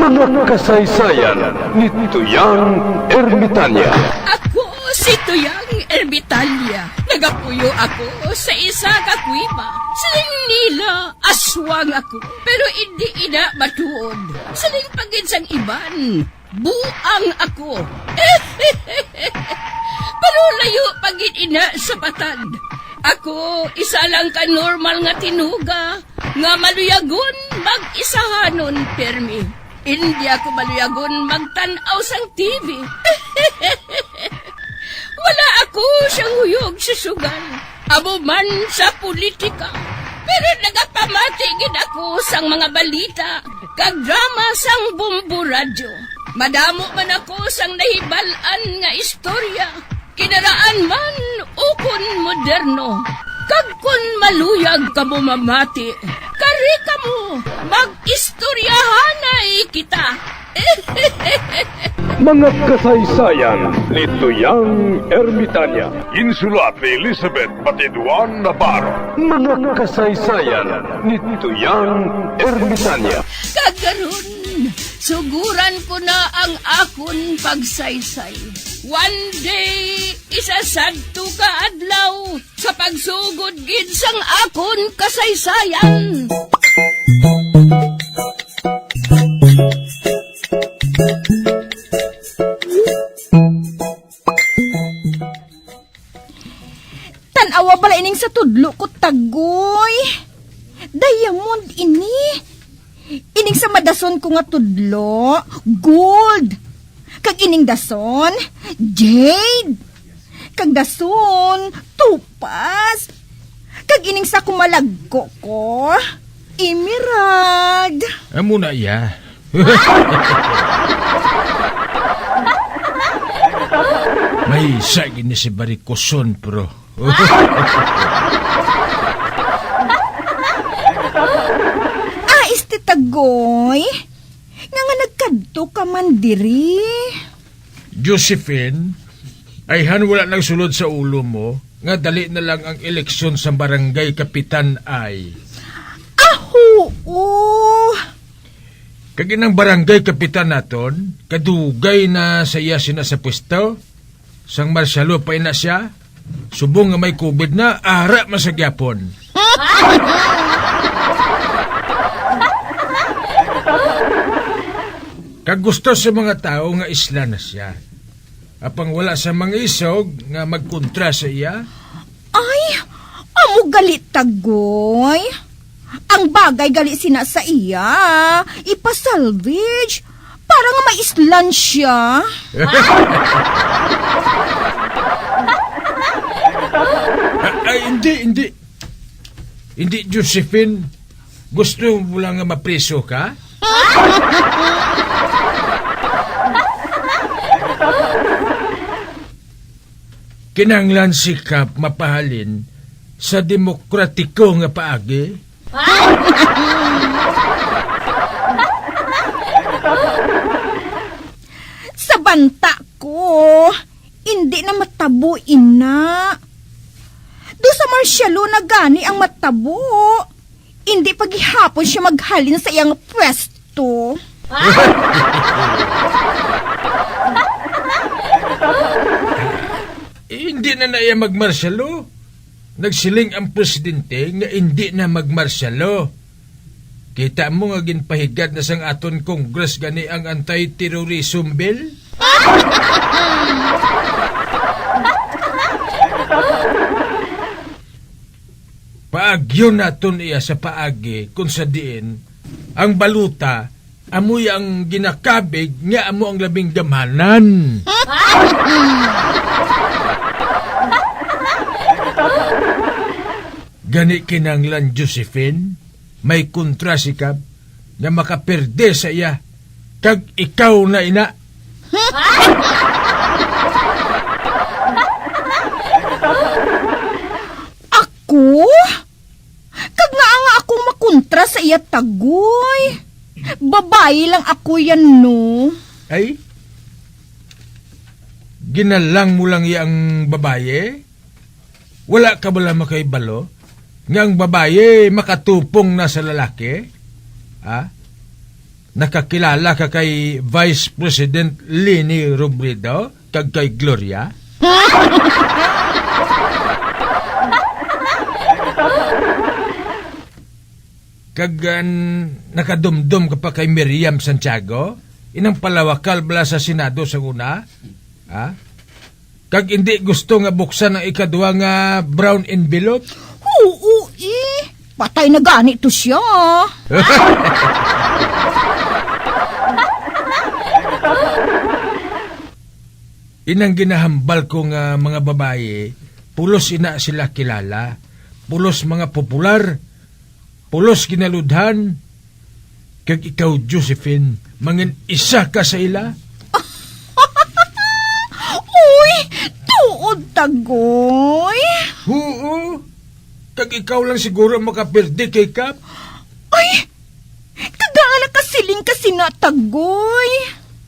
Mga kasaysayan ni Tuyang Ermitanya. Ako si Tuyang Ermitanya. Nagapuyo ako sa isa ka kuiba. Siling nila, aswang ako. Pero hindi ina matuod. Siling paginsang iban, buang ako. Pero layo pagin ina sa patad. Ako, isa lang ka normal nga tinuga, nga maluyagon mag-isahanon permi. Hindi ako maluyagon magtanaw sang TV. Wala ako siyang huyog sa sugal, amo man sa politika. Pero nagapamatagin ako sang mga balita, kag drama sang Bumbu Radyo. Madamo man ako sang nahibalan nga istorya, kinaraan man ukon moderno. Kag kun maluyag ka mo mamati, kari ka mo, mag-istoryahanay kita. Mga kasaysayan ni Tuyang Ermitanya. Insulat ni Elizabeth Batiduan Navarro. Mga kasaysayan ni Tuyang Ermitanya. Kagaron, suguran ko na ang akon pagsaysay. One day, isasagto ka adlaw sa pagsugod gid sang akon kasaysayan. Tanawa bala ining sa tudlo ko tagoy. Diamond ini. Ining sa madason ko nga tudlo, gold. Kag ining dason, jade. Kag dason, tupas. Kag ining sa kumalagko ko, emerald. Amo na iya. May sagin ni si Barikoson, bro. Isti tagoy. Nga nagkadto ka man diri. Josephine, ay wala nang sulod sa ulo mo, nga dali na lang ang eleksyon sa barangay kapitan ay. Oo. Kaginang barangay kapitan naton, kadugay na sa iya sina sa pwesto, sang marsyalo pa ina siya, subong nga may COVID na, ara masagyapon. Kag gusto sa mga tao nga isla na siya. Apang wala sa mga isog nga magkontra sa iya. Ay, amo galit tagoy. Ang bagay gali sina sa iya, ipasalvage, para nga maislan siya. Hindi. Hindi, Josephine. Gusto mo lang nga mapreso ka? Kinanglan sikap mapahalin sa demokratiko nga paagi. Sa banta ko, hindi na matabo ina. Do sa marsyalo na gani ang matabo. Hindi paghihapon siya maghalin sa iyang pwesto. Hindi na naiya magmarsyalo. Nagsiling ang presidente nga hindi na magmarsyalo. Kita mo nga ginpahigad na sang aton Congress gani ang anti-terrorism bill? Paagyo naton iya sa paagi kung sa diin ang baluta amoy ang ginakabig nga amo ang labing gamanan. Gani kinanglan Josephine, may kontra si Kab na makaperde sa iya, kag ikaw na ina. Ako? Kag nga akong makontra sa iya tagoy. Babae lang ako yan, no? Ay? Ginalang mo lang iyang babaye? Wala ka ba lang makaibalo? Nga ang babaye makatupong na sa lalaki? Ha? nakakilala ka kay Vice President Leni Robredo kag kay Gloria? Kag nakadumdum ka pa kay Miriam Santiago? Inang palawakal bala sa Senado sa una? Ha? Kag hindi gusto nga buksan ang ikaduwa nga brown envelope? Oo, patay na gani to siya. Inang ginahambal ko nga mga babae, pulos ina sila kilala, pulos mga popular, pulos kinaludhan, kag ikaw, Josephine, mangin isa ka sa ila? Uy, tuod tagoy. Oo, kag ikaw lang siguro makapirdi kay Kap. Ay, kagaana kasiling kasi na tagoy.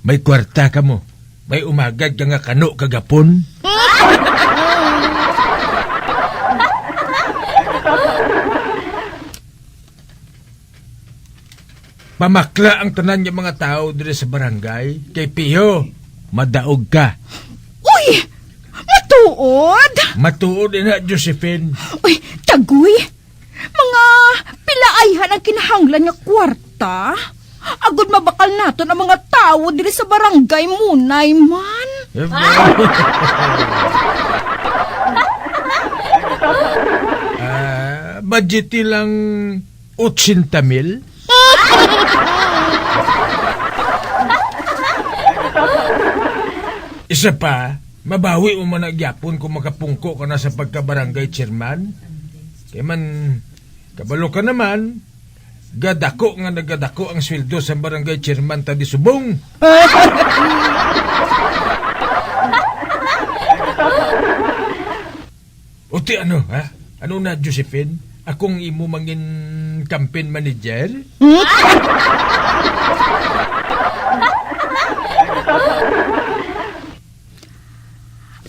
May kwarta ka mo, may umagad ka nga kano kagapon. Pamakla ang tanan niya mga tao dire sa barangay. Kay Piyo, madaog ka. Uy, matuod. Matuod na, Josephine. Uy, tagoy. Mga pilaayhan ang kinahanglan nga kwarta. Agod mabakal naton ang mga tao diri sa barangay munay man. Budget lang 80,000. Isa pa, mabawi mo man nagyapon kung makapungko ka na sa pagkabarangay chairman. Kaya man, kabalo ka naman, gadako nga nagadako ang sweldo sa barangay chairman tadi subong. Uti ano, ha? Ano na, Josephine? Akong imo mangin campaign manager?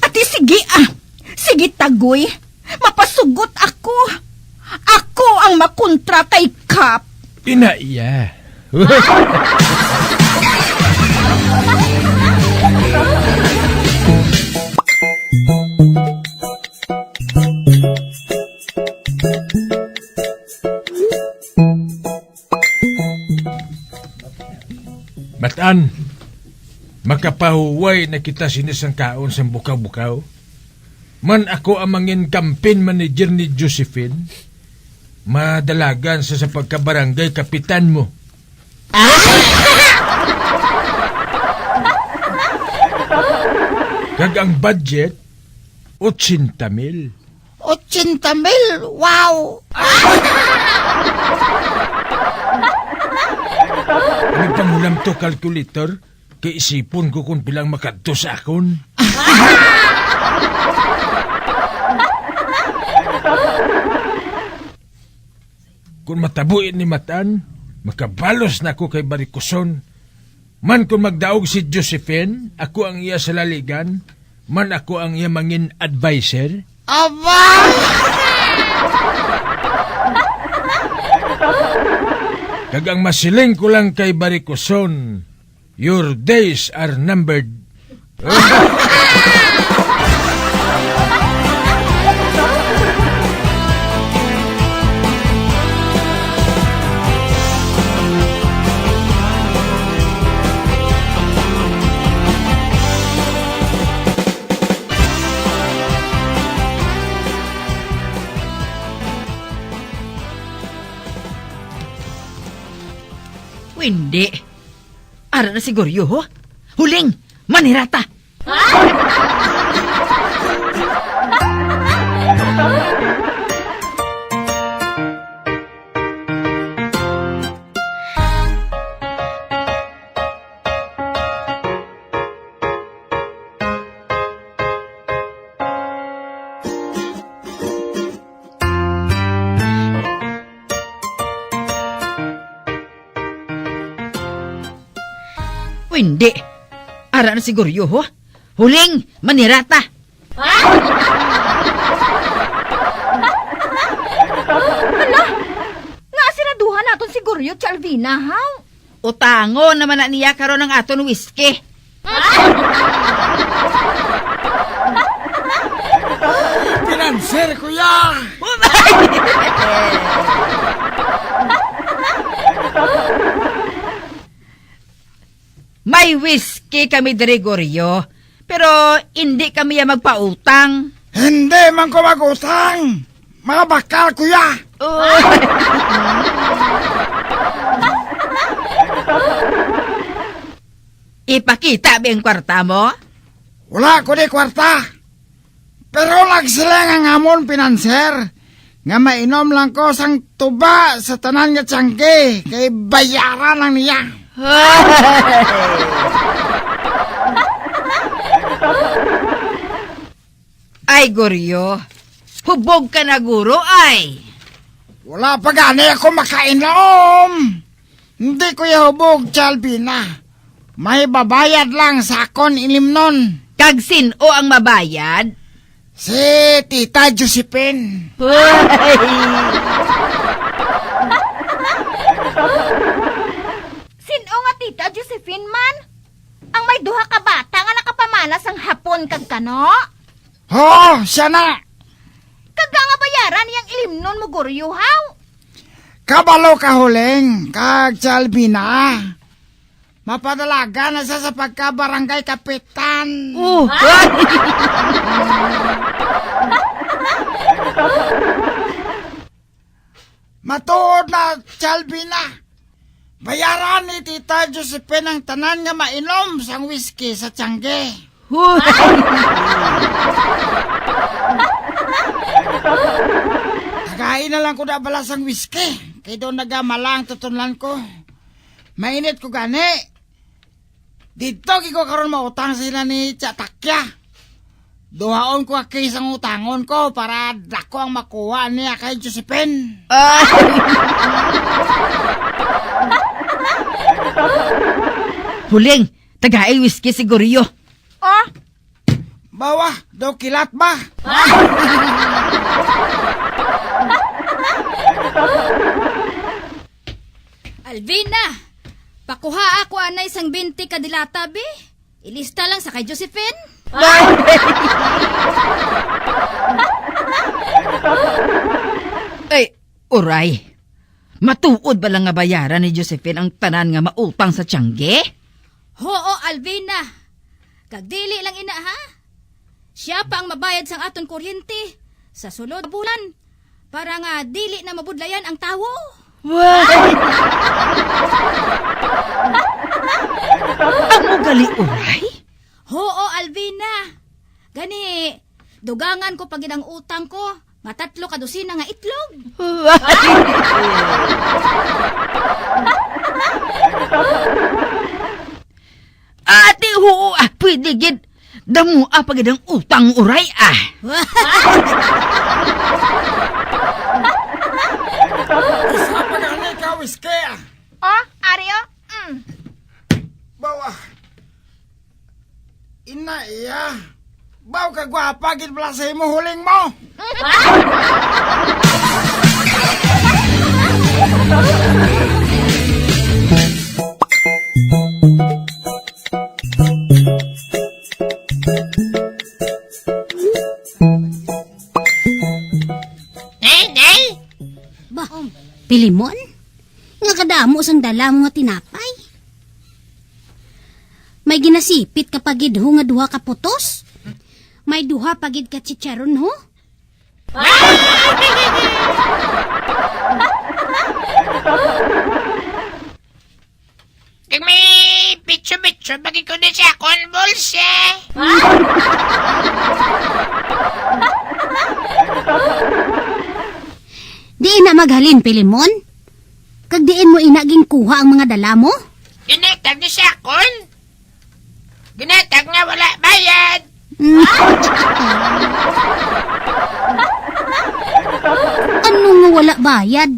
Ati sige sige tagoy. Mapasugot ako. Ako ang makontra kay Kap. Inaiya. Matan, makapahuway na kita sinisang kaon sa bukaw-bukaw. Man ako ang mangin campaign manager ni Josephine, madalagan sa pagkabarangay kapitan mo. Kag ang budget, 80,000. 80,000? Wow! May pangulam to calculator, kay isipon ko kung bilang makadto sa akon. Kung matabuin ni Matan, makabalos na ako kay Barikuson. Man kung magdaog si Josephine, ako ang iya sa laligan, man ako ang iya mangin advisor. Aba! Kagang masiling ko lang kay Barikuson, your days are numbered. Hindi. Ara na siguro ho. Huling! Manirata! Hindi. Ara na siguro ho. Huling! Manirata! Hala! Nga siraduhan naton siguro, Chalvina, ha? Utango naman na niya karon ng aton whiskey. Pinanser, kuya! May whiskey kami diri Goryo, pero hindi kami ya magpautang. Hindi man ko mag-utang! Mga bakal, kuya! Ipakita ba ang kwarta mo? Wala ko di kwarta. Pero nagsilang ang amon pinanser. Nga mainom lang ko sang tuba sa tanan nga tiyangge. Kay bayaran lang niya. Ay, Goryo, hubog ka na guro, ay. Wala pa gani ako makainom. Hindi ko yahubog, Chalbina. May babayad lang sa akon ilimnon. Kag sino ang mabayad? Si Tita Josephine. Sino nga tita Josephine man? Ang may duha ka bata nga nakapamanas ang hapon kag kano? Oh, siya na. Kaga nga bayaran niyang ilimnon mo Goryo haw. Kabalo ka huling, kag Chalbina. Mapadalaga na siya sa pagka-barangay kapitan. Matuod na, Chalbina. Bayaran ni Tita Josephine ang tanan nga mainom sang whiskey sa tiyangge. Tagain na lang ko na balas ang whiskey. Kaya doon nagamalang tutunlan ko. Mainit ko gani. Dito ko karon mautang sila ni Chatakya. Duhaon ko kay isang utangon ko para dako ang makuha niya kay Josephine. Huling, tagaay whiskey si Goryo. Oh, Bawa, daw kilat ba? Alvina, pakuha ako anay sang 20 kadilata, be. Ilista lang sa kay Josephine. Ay, uray. Matuod ba lang nga bayaran ni Josephine ang tanan nga mautang sa tiyangge? Oo, Alvina. Kagdili lang ina, ha? Siya pa ang mabayad sang aton kuryente sa sulod na bulan para nga dili na mabudlayan ang tawo. Ang ugali, uray? Oo, Alvina. Gani, dugangan ko pagid ang utang ko. Matatlo ka dosina nga itlog. Ate, oo, pwede gid. Damo pagid ang utang, uray, Isa pa gani ka whiskey. oh, Aryo? Bawa. Ina iya. Baw ka gwapa gid bala sa imo huling mo. Nay! Ba, pilimon? Nga kadamo sang dala mo nga tinapay. May ginasipit ka pagid ho nga duha ka putos? May duha pagid ka chicharon ho? Kag may bitso-bitso, bagi ko na sa akong bulsa. Diin na maghalin, pilimon? Kag diin mo inaging kuha ang mga dala mo? Ginatag na sa akong. Ginatag nga wala bayad. Ano nga wala bayad?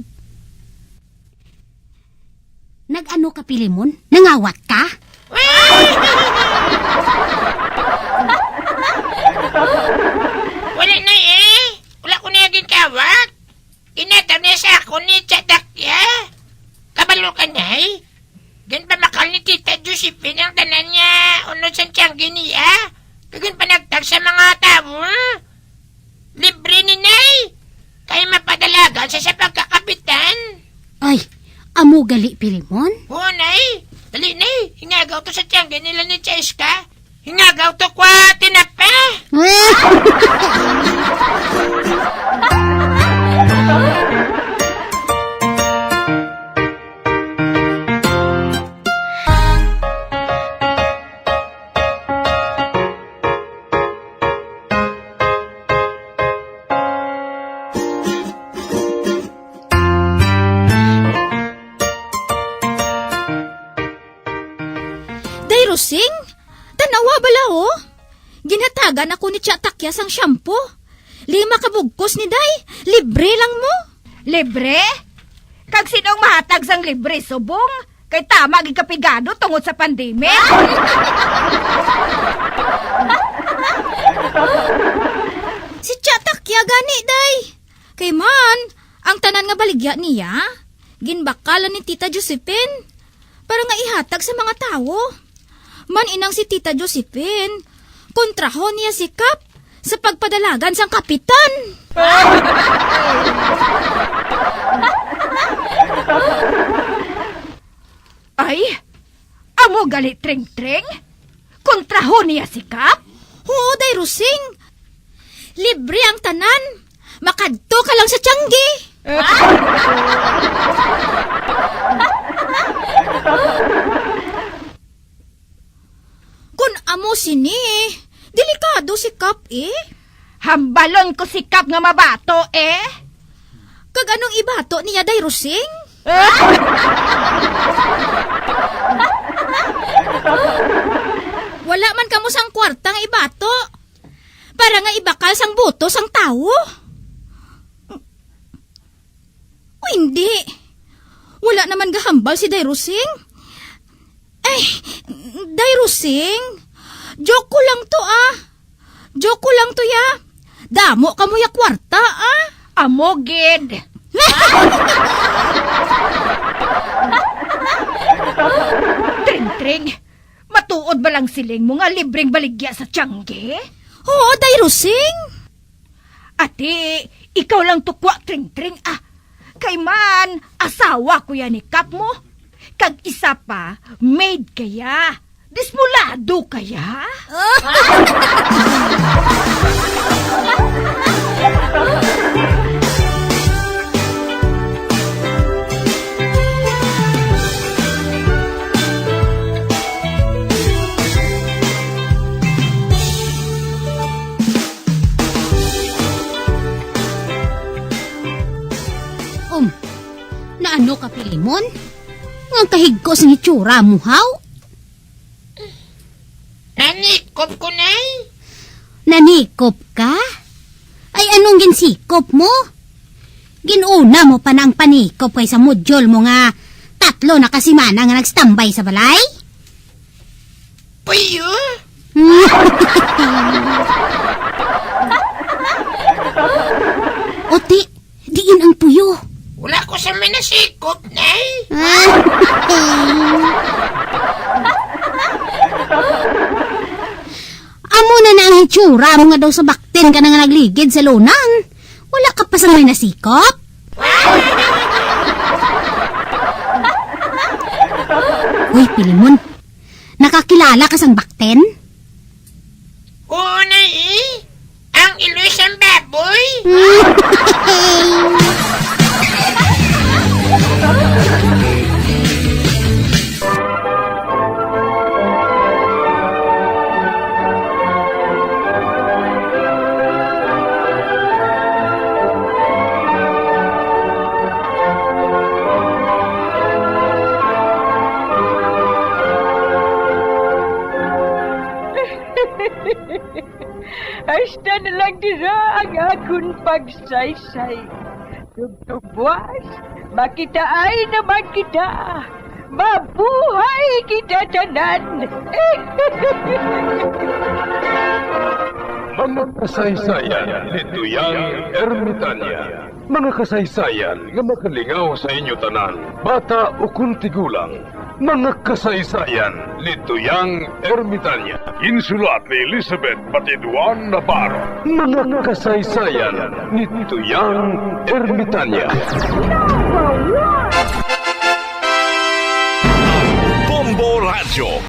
Nag-ano ka, pilimon? Nangawat ka? Wala na eh. Wala ko na yung kawat. Ginatag na sa akong ni Chatakya. Kabalo ka na eh. Gan sa tiyanggi niya. Kagun panagtag sa mga tao. Libre ni Nay. Kaya mapadalagan sa pagkakapitan. Ay, amo gali Pilimon? Oo, Nay. Dali, Nay. Hingagaw to sa tiyanggi nila ni Cheska. Hingagaw to kwa tinapa. Day Rosing, tanawa bala oh. Ginhatagan ako ni Tia Takya sang shampoo. 5 kabugkos ni Day, libre lang mo. Libre? Kag sinong mahatag sang libre, subong? Kay tama gigapigado tungod sa pandemya. Si Tia Takya gani, Day. Kay man, ang tanan nga baligya niya, ginbakalan ni Tita Josephine para nga ihatag sa mga tao. Man inang si Tita Josephine, kontrahon niya si Kap sa pagpadalagan sang kapitan. Ay, amo galit tring-tring? Kontrahon niya si Kap? Oo, Day Rosing. Libre ang tanan. Makadto ka lang sa tiyanggi. Kun amo sini, delikado si Kap eh. Hambalon ko si Kap nga mabato eh. Kag anong ibato niya, Day Rosing? Wala man kamo sang kwarta nga ibato. Para nga ibakal sang buto sang tao. O hindi. Wala naman gahambal si Day Rosing. Ay, Day Rosing, joke ko lang to ah. Joke ko lang to ya. Damo ka mo ya kwarta ah. Amogid. Tring-tring, matuod ba lang siling mo nga libreng baligya sa tiyangge? Oo, Day Rosing. Ate, ikaw lang tukwa tring-tring ah. Kay man, asawa ko yan ni Kap mo. Kag isa pa, maid kaya. Dismulado kaya? Naano ka Pilimon? Ang kahigkos ng itsura mo, haw? Nanikop ko, Nay. Nanikop ka? Ay anong ginsikop mo? Ginuna mo pa ng panikop kay sa modyol mo nga 3 na kasimana nga nagstambay sa balay? Puyo. Oti, diin ang puyo. Wala ko sa minasikop, Nay. Amo na na ang itsura mo nga daw sa bakten ka na nga nagligid sa lunang. Wala ka pa sa may nasikop? Uy, Pilimon, nakakilala ka sang bakten? Oo, Nay eh. Ang iloy sang baboy. Hasta na lang dira ang akong pagsaysay. Tugtugwas, makitaan naman kita. Mabuhay kita tanan. Mga kasaysayan ni Tuyang Ermitanya. Mga kasaysayan nga makalingaw sa inyo tanan, bata o kuntigulang. Mga kasaysayan ni Tuyang Ermitanya. Insulat ni Elizabeth Batiduan Navarro. Mga kasaysayan ni Tuyang Ermitanya. Bombo Radio.